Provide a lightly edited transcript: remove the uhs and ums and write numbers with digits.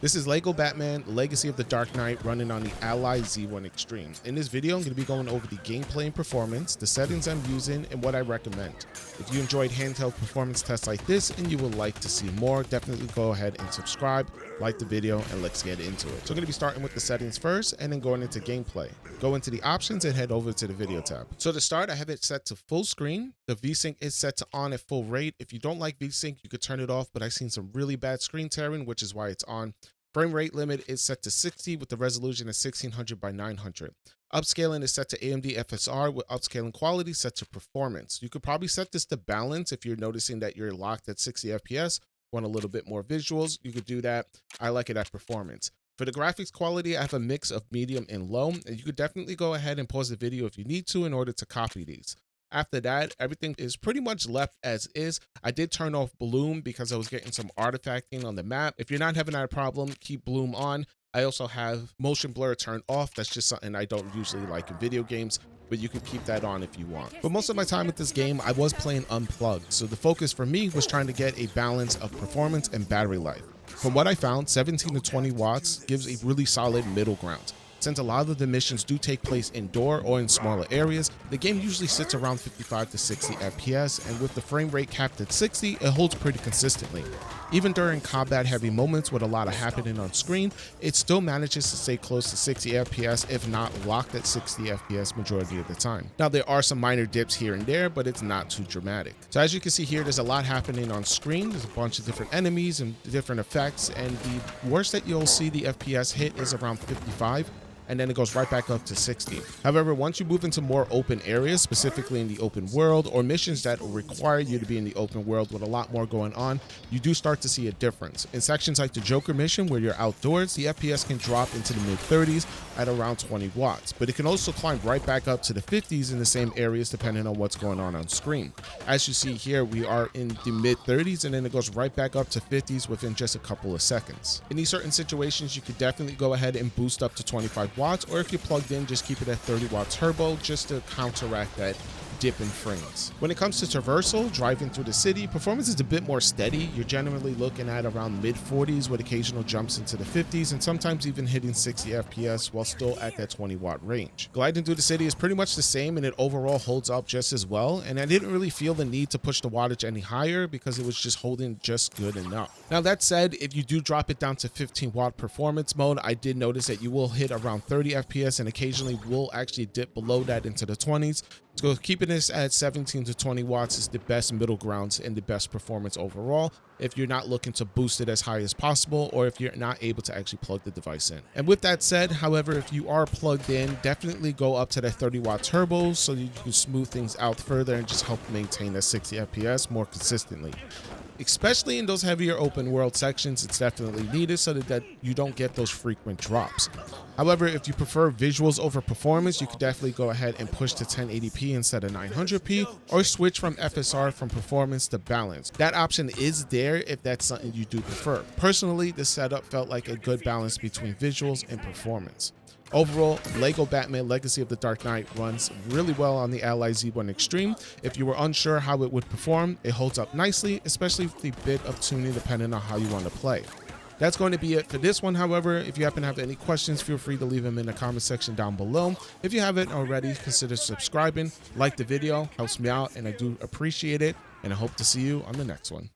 This is Lego Batman Legacy of the Dark Knight running on the Ally Z1 Extreme. In this video, I'm going to be going over the gameplay and performance, the settings I'm using, and what I recommend. If you enjoyed handheld performance tests like this and you would like to see more, definitely go ahead and subscribe, like the video, and let's get into it. So I'm going to be starting with the settings first and then going into gameplay. Go into the options and head over to the video tab. So to start, I have it set to full screen. The VSync is set to on at full rate. If you don't like VSync, you could turn it off, but I've seen some really bad screen tearing, which is why it's on. Frame rate limit is set to 60 with the resolution at 1600 by 900. Upscaling is set to AMD FSR with upscaling quality set to performance. You could probably set this to balance if you're noticing that you're locked at 60 FPS, want a little bit more visuals, you could do that. I like it at performance. For the graphics quality, I have a mix of medium and low, and you could definitely go ahead and pause the video if you need to in order to copy these. After that, everything is pretty much left as is. I did turn off bloom because I was getting some artifacting on the map. If you're not having that problem, keep bloom on. I also have motion blur turned off. That's just something I don't usually like in video games, but you can keep that on if you want. But most of my time with this game, I was playing unplugged. So the focus for me was trying to get a balance of performance and battery life. From what I found, 17 to 20 watts gives a really solid middle ground. Since a lot of the missions do take place indoor or in smaller areas, the game usually sits around 55 to 60 FPS, and with the frame rate capped at 60, it holds pretty consistently. Even during combat heavy moments with a lot of happening on screen, it still manages to stay close to 60 FPS, if not locked at 60 FPS majority of the time. Now there are some minor dips here and there, but it's not too dramatic. So as you can see here, there's a lot happening on screen. There's a bunch of different enemies and different effects, and the worst that you'll see the FPS hit is around 55. And then it goes right back up to 60. However, once you move into more open areas, specifically in the open world or missions that require you to be in the open world with a lot more going on, you do start to see a difference. In sections like the Joker mission where you're outdoors, the FPS can drop into the mid 30s at around 20 watts, but it can also climb right back up to the 50s in the same areas depending on what's going on screen. As you see here, we are in the mid 30s and then it goes right back up to 50s within just a couple of seconds. In these certain situations, you could definitely go ahead and boost up to 25 watts, or if you're plugged in, just keep it at 30 watt turbo just to counteract that dip in frames. When it comes to traversal, driving through the city, performance is a bit more steady. You're generally looking at around mid 40s with occasional jumps into the 50s and sometimes even hitting 60 FPS while still at that 20 watt range. Gliding through the city is pretty much the same and it overall holds up just as well, and I didn't really feel the need to push the wattage any higher because it was just holding just good enough. Now that said, if you do drop it down to 15 watt performance mode, I did notice that you will hit around 30 FPS and occasionally will actually dip below that into the 20s. So keeping this at 17 to 20 watts is the best middle grounds and the best performance overall if you're not looking to boost it as high as possible or if you're not able to actually plug the device in. And with that said, however, if you are plugged in, definitely go up to that 30 watt turbo so you can smooth things out further and just help maintain that 60 FPS more consistently. Especially in those heavier open world sections, it's definitely needed so that you don't get those frequent drops. However, if you prefer visuals over performance, you could definitely go ahead and push to 1080p instead of 900p or switch from FSR from performance to balance. That option is there if that's something you do prefer. Personally, this setup felt like a good balance between visuals and performance. Overall, Lego Batman Legacy of the Dark Knight runs really well on the Ally Z1 Extreme. If you were unsure how it would perform, it holds up nicely, especially with the bit of tuning depending on how you want to play. That's going to be it for this one. However, if you happen to have any questions, feel free to leave them in the comment section down below. If you haven't already, consider subscribing, like the video, helps me out, and I do appreciate it. And I hope to see you on the next one.